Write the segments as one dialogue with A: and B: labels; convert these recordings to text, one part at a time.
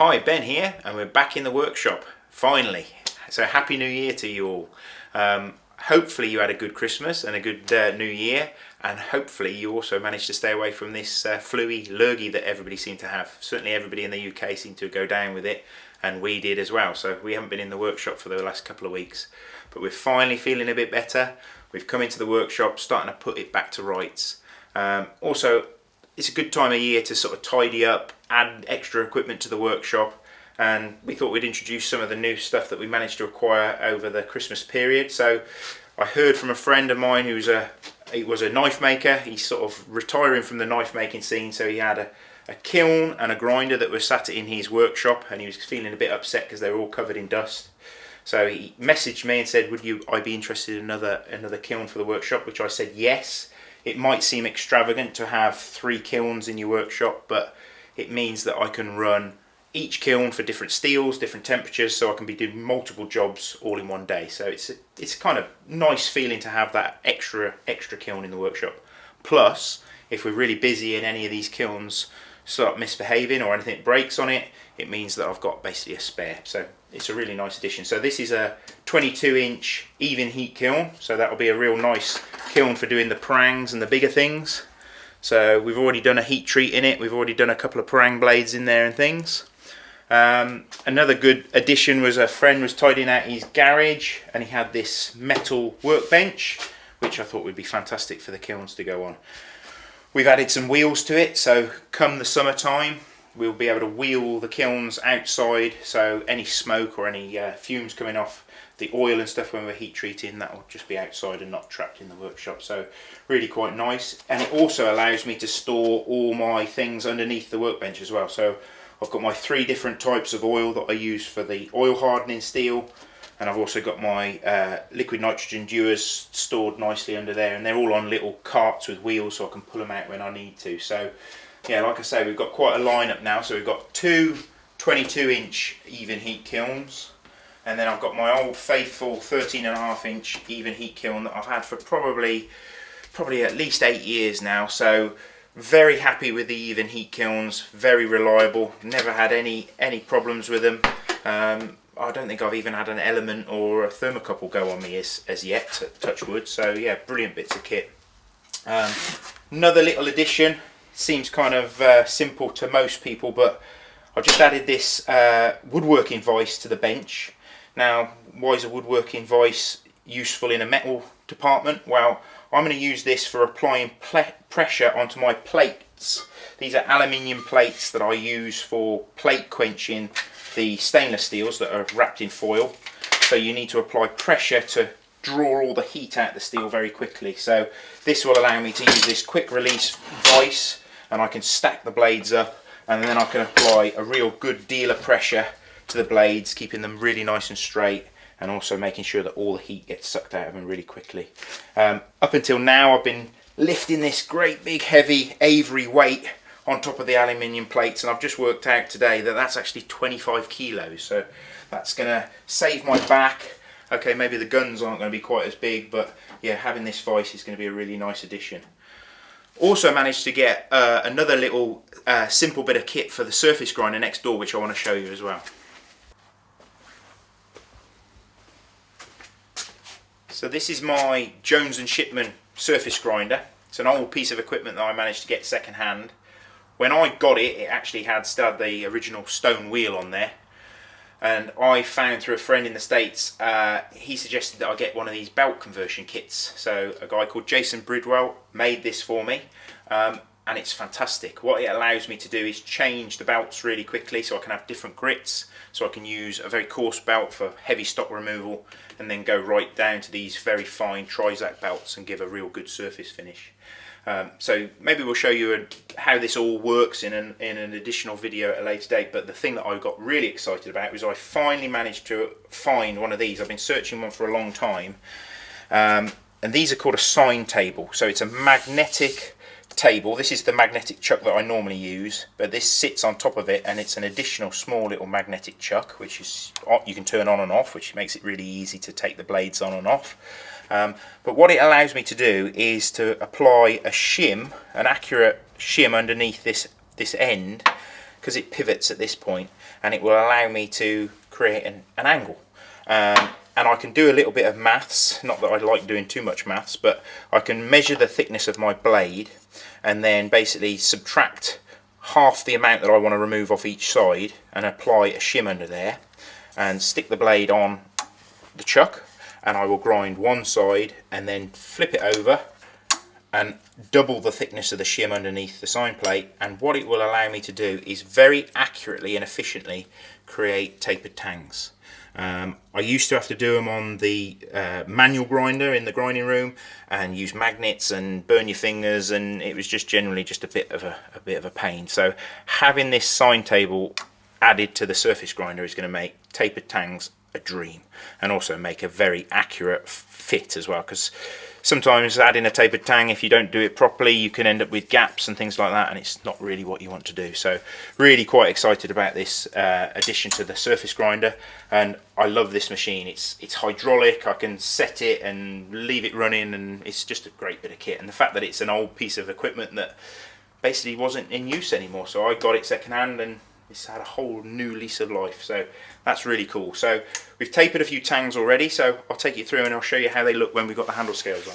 A: Hi, Ben here, and we're back in the workshop, finally. So happy New Year to you all. Hopefully you had a good Christmas and a good New Year, and hopefully you also managed to stay away from this flu-y lurgy that everybody seemed to have. Certainly everybody in the UK seemed to go down with it, and we did as well. So we haven't been in the workshop for the last couple of weeks, but we're finally feeling a bit better. We've come into the workshop, starting to put it back to rights. Also, it's a good time of year to sort of tidy up, add extra equipment to the workshop, and we thought we'd introduce some of the new stuff that we managed to acquire over the Christmas period. So I heard from a friend of mine he was a knife maker. He's sort of retiring from the knife making scene, so he had a kiln and a grinder that were sat in his workshop, and he was feeling a bit upset because they were all covered in dust. So he messaged me and said, would I be interested in another kiln for the workshop, which I said yes. It might seem extravagant to have 3 kilns in your workshop, but it means that I can run each kiln for different steels, different temperatures, so I can be doing multiple jobs all in one day. So it's kind of nice feeling to have that extra kiln in the workshop. Plus, if we're really busy and any of these kilns start misbehaving or anything breaks on it, it means that I've got basically a spare. So it's a really nice addition. So this is a 22-inch Evenheat kiln, so that'll be a real nice kiln for doing the prangs and the bigger things. So we've already done a heat treat in it, we've already done a couple of parang blades in there and things. Another good addition was a friend was tidying out his garage, and he had this metal workbench, which I thought would be fantastic for the kilns to go on. We've added some wheels to it, so come the summertime we'll be able to wheel the kilns outside, so any smoke or any fumes coming off the oil and stuff when we're heat treating, that will just be outside and not trapped in the workshop. So really quite nice, and it also allows me to store all my things underneath the workbench as well. So I've got my 3 different types of oil that I use for the oil hardening steel, and I've also got my liquid nitrogen dewars stored nicely under there, and they're all on little carts with wheels, so I can pull them out when I need to. So yeah, like I say, we've got quite a lineup now. So we've got 2 22-inch Evenheat kilns, and then I've got my old faithful 13.5-inch Evenheat kiln that I've had for probably at least 8 years now. So very happy with the Evenheat kilns, very reliable, never had any problems with them. I don't think I've even had an element or a thermocouple go on me as yet, touch wood. So yeah, brilliant bits of kit. Another little addition, seems kind of simple to most people, but I've just added this woodworking vise to the bench. Now, why is a woodworking vise useful in a metal department? Well, I'm going to use this for applying pressure onto my plates. These are aluminium plates that I use for plate quenching the stainless steels that are wrapped in foil. So you need to apply pressure to draw all the heat out of the steel very quickly. So this will allow me to use this quick release vise, and I can stack the blades up, and then I can apply a real good deal of pressure to the blades, keeping them really nice and straight, and also making sure that all the heat gets sucked out of them really quickly. Up until now I've been lifting this great big heavy Avery weight on top of the aluminium plates, and I've just worked out today that that's actually 25 kilos, so that's going to save my back. Okay, maybe the guns aren't going to be quite as big, but yeah, having this vise is going to be a really nice addition. Also managed to get another little simple bit of kit for the surface grinder next door, which I want to show you as well. So this is my Jones & Shipman surface grinder. It's an old piece of equipment that I managed to get second hand. When I got it, it actually still had the original stone wheel on there. And I found through a friend in the States, he suggested that I get one of these belt conversion kits. So a guy called Jason Bridwell made this for me, and it's fantastic. What it allows me to do is change the belts really quickly, so I can have different grits. So I can use a very coarse belt for heavy stock removal, and then go right down to these very fine Trizac belts and give a real good surface finish. So maybe we'll show you how this all works in an additional video at a later date, but the thing that I got really excited about was I finally managed to find one of these. I've been searching one for a long time, and these are called a Sine Table. So it's a magnetic table. This is the magnetic chuck that I normally use, but this sits on top of it, and it's an additional small little magnetic chuck which is you can turn on and off, which makes it really easy to take the blades on and off. But what it allows me to do is to apply a shim, an accurate shim underneath this end, because it pivots at this point, and it will allow me to create an angle. And I can do a little bit of maths, not that I like doing too much maths, but I can measure the thickness of my blade and then basically subtract half the amount that I want to remove off each side and apply a shim under there and stick the blade on the chuck, and I will grind one side and then flip it over and double the thickness of the shim underneath the sine plate, and what it will allow me to do is very accurately and efficiently create tapered tangs. I used to have to do them on the manual grinder in the grinding room and use magnets and burn your fingers, and it was just generally just a bit of a pain. So having this Sine Table added to the surface grinder is going to make tapered tangs a dream, and also make a very accurate fit as well, because sometimes adding a tapered tang, if you don't do it properly, you can end up with gaps and things like that, and it's not really what you want to do. So really quite excited about this addition to the surface grinder, and I love this machine. It's hydraulic, I can set it and leave it running, and it's just a great bit of kit. And the fact that it's an old piece of equipment that basically wasn't in use anymore, so I got it second hand and it's had a whole new lease of life, so that's really cool. So we've tapered a few tangs already, so I'll take you through and I'll show you how they look when we've got the handle scales on.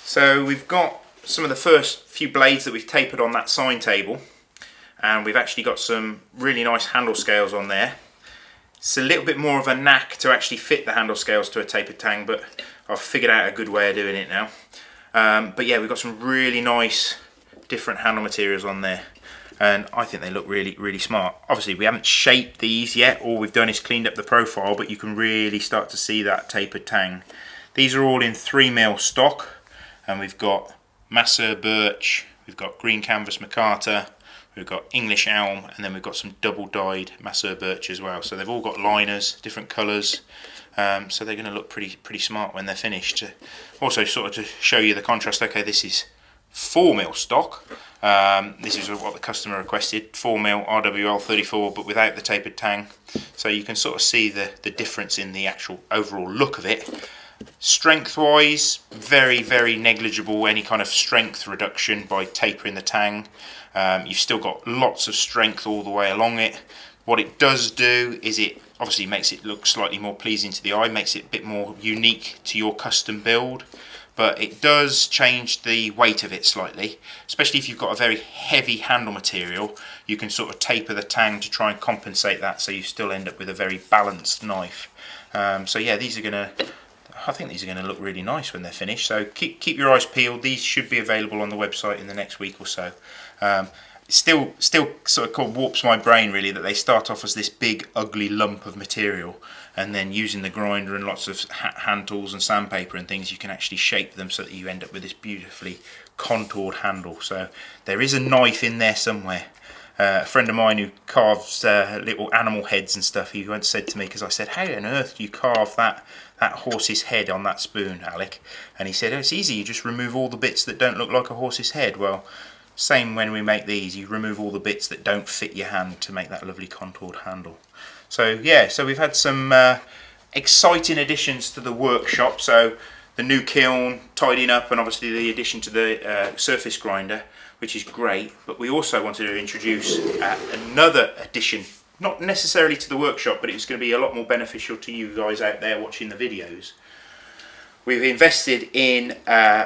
A: So we've got some of the first few blades that we've tapered on that Sine Table, and we've actually got some really nice handle scales on there. It's a little bit more of a knack to actually fit the handle scales to a tapered tang, but I've figured out a good way of doing it now. But yeah, we've got some really nice different handle materials on there, and I think they look really smart. Obviously we haven't shaped these yet, all we've done is cleaned up the profile, but you can really start to see that tapered tang. These are all in 3mm stock, and we've got Masseur birch, we've got green canvas micarta, we've got English elm, and then we've got some double dyed Masseur birch as well. So they've all got liners, different colours, so they're going to look pretty smart when they're finished. Also sort of to show you the contrast, okay, this is 4mm stock. This is what the customer requested, 4mm RWL 34, but without the tapered tang. So you can sort of see the difference in the actual overall look of it. Strength wise, very negligible, any kind of strength reduction by tapering the tang. You've still got lots of strength all the way along it. What it does do is it obviously makes it look slightly more pleasing to the eye, makes it a bit more unique to your custom build. But it does change the weight of it slightly, especially if you've got a very heavy handle material. You can sort of taper the tang to try and compensate that, so you still end up with a very balanced knife. So yeah, I think these are gonna look really nice when they're finished. So keep your eyes peeled. These should be available on the website in the next week or so. It still sort of warps my brain really that they start off as this big ugly lump of material, and then using the grinder and lots of hand tools and sandpaper and things, you can actually shape them so that you end up with this beautifully contoured handle. So there is a knife in there somewhere. A friend of mine who carves little animal heads and stuff, he once said to me, because I said, how on earth do you carve that horse's head on that spoon, Alec? And he said, oh, it's easy, you just remove all the bits that don't look like a horse's head. Well, same when we make these, you remove all the bits that don't fit your hand to make that lovely contoured handle. So yeah, so we've had some exciting additions to the workshop. So the new kiln, tidying up, and obviously the addition to the surface grinder, which is great. But we also wanted to introduce another addition, not necessarily to the workshop, but it's going to be a lot more beneficial to you guys out there watching the videos. We've invested in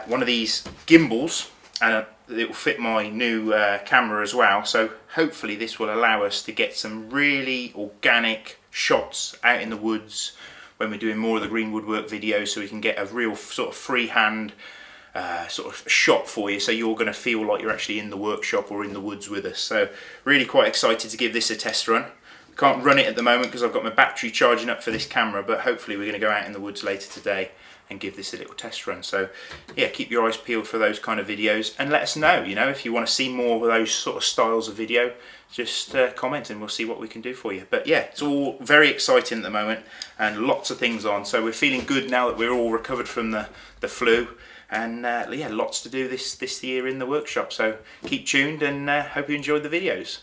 A: one of these gimbals, and it will fit my new camera as well, so hopefully this will allow us to get some really organic shots out in the woods when we're doing more of the green woodwork videos, so we can get a real sort of freehand sort of shot for you, so you're going to feel like you're actually in the workshop or in the woods with us. So really quite excited to give this a test run. Can't run it at the moment because I've got my battery charging up for this camera, but hopefully we're going to go out in the woods later today and give this a little test run. So yeah, keep your eyes peeled for those kind of videos, and let us know, you know, if you want to see more of those sort of styles of video, just comment and we'll see what we can do for you. But yeah, it's all very exciting at the moment and lots of things on, so we're feeling good now that we're all recovered from the flu, and yeah, lots to do this year in the workshop. So keep tuned, and hope you enjoyed the videos.